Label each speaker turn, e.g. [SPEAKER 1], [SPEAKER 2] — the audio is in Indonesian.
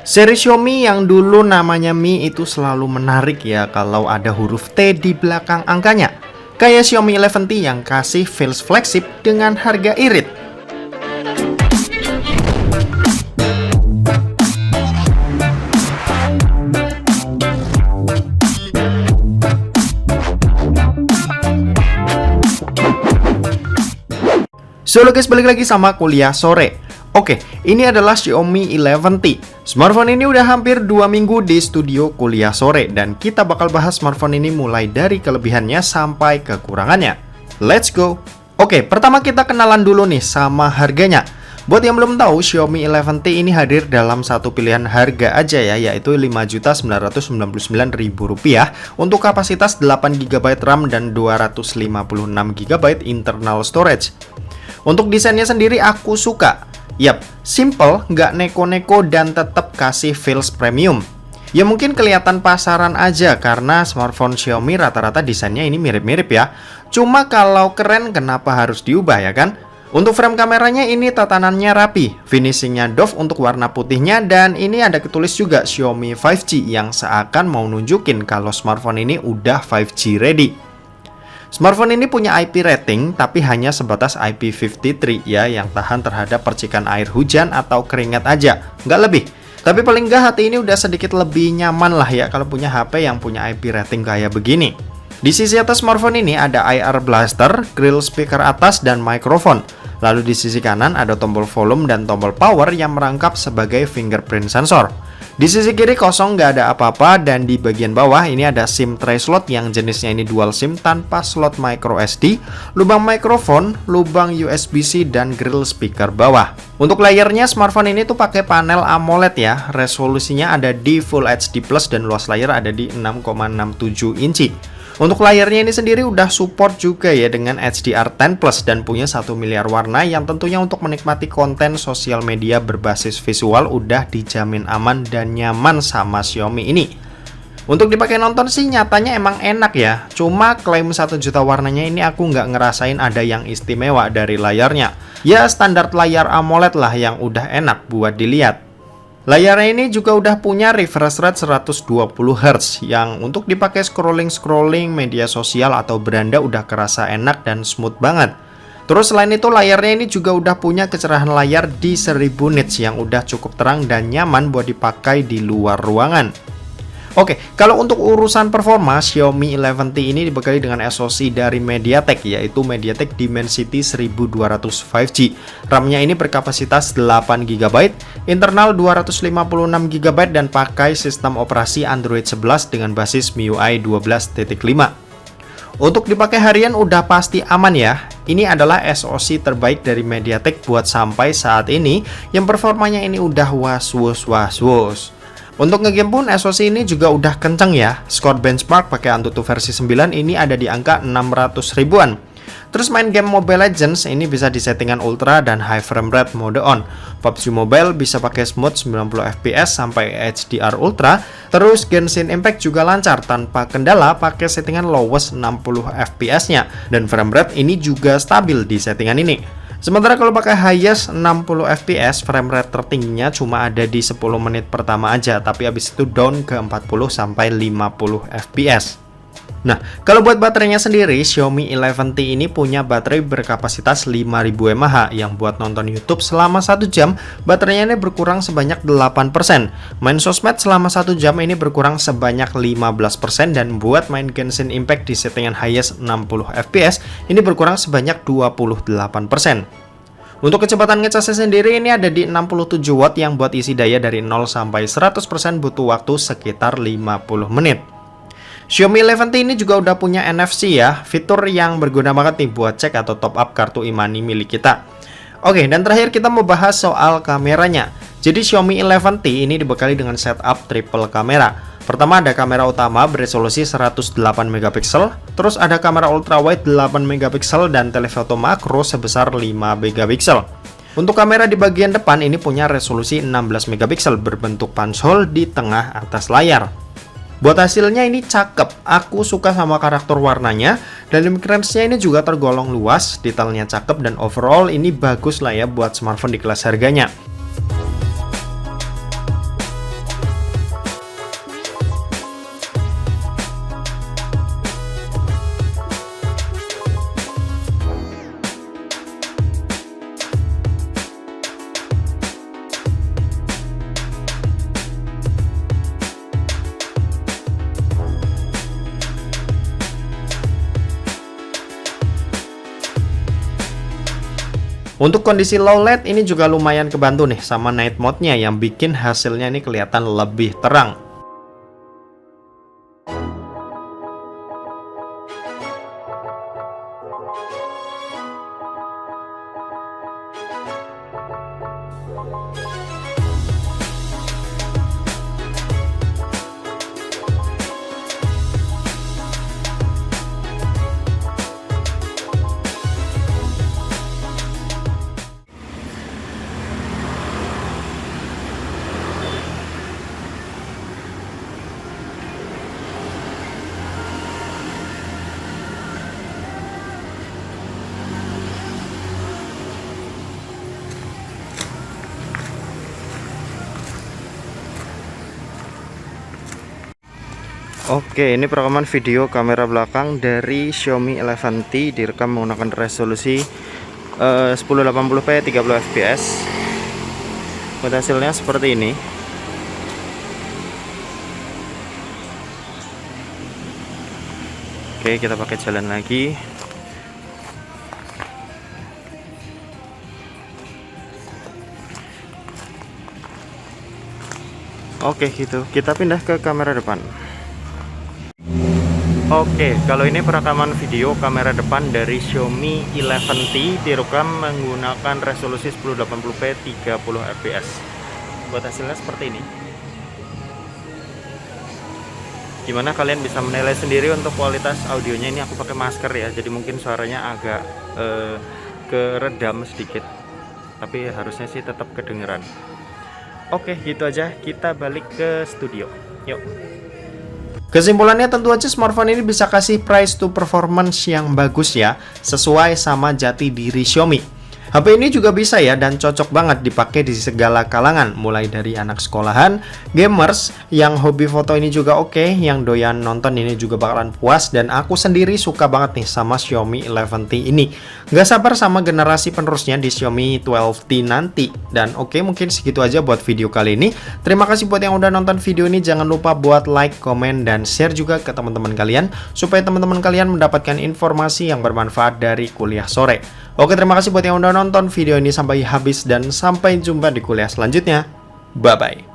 [SPEAKER 1] Seri Xiaomi yang dulu namanya Mi itu selalu menarik ya kalau ada huruf T di belakang angkanya. Kayak Xiaomi 11T yang kasih feels flagship dengan harga irit. So guys, balik lagi sama kuliah sore. Oke, ini adalah Xiaomi 11T. Smartphone ini udah hampir 2 minggu di studio kuliah sore, dan kita bakal bahas smartphone ini mulai dari kelebihannya sampai kekurangannya. Let's go! Oke, pertama kita kenalan dulu nih sama harganya. Buat yang belum tahu, Xiaomi 11T ini hadir dalam satu pilihan harga aja ya, yaitu Rp5.999.000 untuk kapasitas 8GB RAM dan 256GB internal storage. Untuk desainnya sendiri aku suka. Yap, simple, nggak neko-neko dan tetap kasih feels premium. Ya mungkin kelihatan pasaran aja karena smartphone Xiaomi rata-rata desainnya ini mirip-mirip ya. Cuma kalau keren kenapa harus diubah ya kan? Untuk frame kameranya ini tatanannya rapi, finishingnya doff untuk warna putihnya, dan ini ada ketulis juga Xiaomi 5G yang seakan mau nunjukin kalau smartphone ini udah 5G ready. Smartphone ini punya IP rating tapi hanya sebatas IP53 ya, yang tahan terhadap percikan air hujan atau keringat aja, nggak lebih. Tapi paling nggak hati ini udah sedikit lebih nyaman lah ya kalau punya HP yang punya IP rating kayak begini. Di sisi atas smartphone ini ada IR blaster, grill speaker atas, dan mikrofon. Lalu di sisi kanan ada tombol volume dan tombol power yang merangkap sebagai fingerprint sensor. Di sisi kiri kosong, nggak ada apa-apa, dan di bagian bawah ini ada SIM tray slot yang jenisnya ini dual SIM tanpa slot micro SD, lubang mikrofon, lubang USB-C, dan grill speaker bawah. Untuk layarnya smartphone ini tuh pakai panel AMOLED ya, resolusinya ada di Full HD Plus dan luas layar ada di 6,67 inci. Untuk layarnya ini sendiri udah support juga ya dengan HDR10 Plus dan punya 1 miliar warna yang tentunya untuk menikmati konten sosial media berbasis visual udah dijamin aman dan nyaman sama Xiaomi ini. Untuk dipakai nonton sih nyatanya emang enak ya, cuma klaim 1 juta warnanya ini aku nggak ngerasain ada yang istimewa dari layarnya. Ya standar layar AMOLED lah yang udah enak buat dilihat. Layarnya ini juga udah punya refresh rate 120Hz yang untuk dipakai scrolling media sosial atau beranda udah kerasa enak dan smooth banget. Terus selain itu layarnya ini juga udah punya kecerahan layar di 1000 nits yang udah cukup terang dan nyaman buat dipakai di luar ruangan. Oke, kalau untuk urusan performa, Xiaomi 11T ini dibekali dengan SoC dari MediaTek, yaitu MediaTek Dimensity 1200 5G. RAM-nya ini berkapasitas 8GB, internal 256GB, dan pakai sistem operasi Android 11 dengan basis MIUI 12.5. Untuk dipakai harian udah pasti aman ya. Ini adalah SoC terbaik dari MediaTek buat sampai saat ini, yang performanya ini udah was. Untuk ngegame pun SoC ini juga udah kenceng ya. Skor benchmark pakai Antutu versi 9 ini ada di angka 600 ribuan. Terus main game Mobile Legends ini bisa di settingan ultra dan high frame rate mode on. PUBG Mobile bisa pakai smooth 90fps sampai HDR ultra. Terus Genshin Impact juga lancar tanpa kendala pakai settingan lowest 60fps nya, dan frame rate ini juga stabil di settingan ini. Sementara kalau pakai highest 60fps, frame rate tertingginya cuma ada di 10 menit pertama aja, tapi habis itu down ke 40 sampai 50 fps. Nah, kalau buat baterainya sendiri, Xiaomi 11T ini punya baterai berkapasitas 5000 mAh yang buat nonton YouTube selama 1 jam, baterainya ini berkurang sebanyak 8%. Main sosmed selama 1 jam ini berkurang sebanyak 15%, dan buat main Genshin Impact di settingan highest 60fps ini berkurang sebanyak 28%. Untuk kecepatan ngecasnya sendiri ini ada di 67 watt yang buat isi daya dari 0 sampai 100% butuh waktu sekitar 50 menit. Xiaomi 11T ini juga udah punya NFC ya, fitur yang berguna banget nih buat cek atau top up kartu e-money milik kita. Oke, dan terakhir kita mau bahas soal kameranya. Jadi Xiaomi 11T ini dibekali dengan setup triple kamera. Pertama ada kamera utama beresolusi 108MP, terus ada kamera ultrawide 8MP dan telefoto makro sebesar 5MP. Untuk kamera di bagian depan ini punya resolusi 16MP berbentuk punch hole di tengah atas layar. Buat hasilnya ini cakep, aku suka sama karakter warnanya, dan limit range-nya ini juga tergolong luas, detailnya cakep, dan overall ini bagus lah ya buat smartphone di kelas harganya. Untuk kondisi low light ini juga lumayan kebantu nih sama night mode-nya yang bikin hasilnya ini kelihatan lebih terang. Oke, ini perekaman video kamera belakang dari Xiaomi 11T direkam menggunakan resolusi 1080p 30 fps. Buat hasilnya seperti ini. Oke, kita pakai jalan lagi. Oke, gitu. Kita pindah ke kamera depan. Oke, kalau ini perekaman video kamera depan dari Xiaomi 11T direkam menggunakan resolusi 1080p 30 fps. Buat hasilnya seperti ini. Gimana kalian bisa menilai sendiri untuk kualitas audionya. Ini aku pakai masker ya, jadi mungkin suaranya agak keredam sedikit, tapi harusnya sih tetap kedengeran. Oke, gitu aja, kita balik ke studio. Yuk. Kesimpulannya tentu aja smartphone ini bisa kasih price to performance yang bagus ya, sesuai sama jati diri Xiaomi. HP ini juga bisa ya dan cocok banget dipakai di segala kalangan, mulai dari anak sekolahan, gamers, yang hobi foto ini juga oke, yang doyan nonton ini juga bakalan puas, dan aku sendiri suka banget nih sama Xiaomi 11T ini. Gak sabar sama generasi penerusnya di Xiaomi 12T nanti. Dan oke, mungkin segitu aja buat video kali ini. Terima kasih buat yang udah nonton video ini, jangan lupa buat like, komen, dan share juga ke teman-teman kalian, supaya teman-teman kalian mendapatkan informasi yang bermanfaat dari kuliah sore. Oke, terima kasih buat yang udah nonton video ini sampai habis dan sampai jumpa di kuliah selanjutnya. Bye-bye.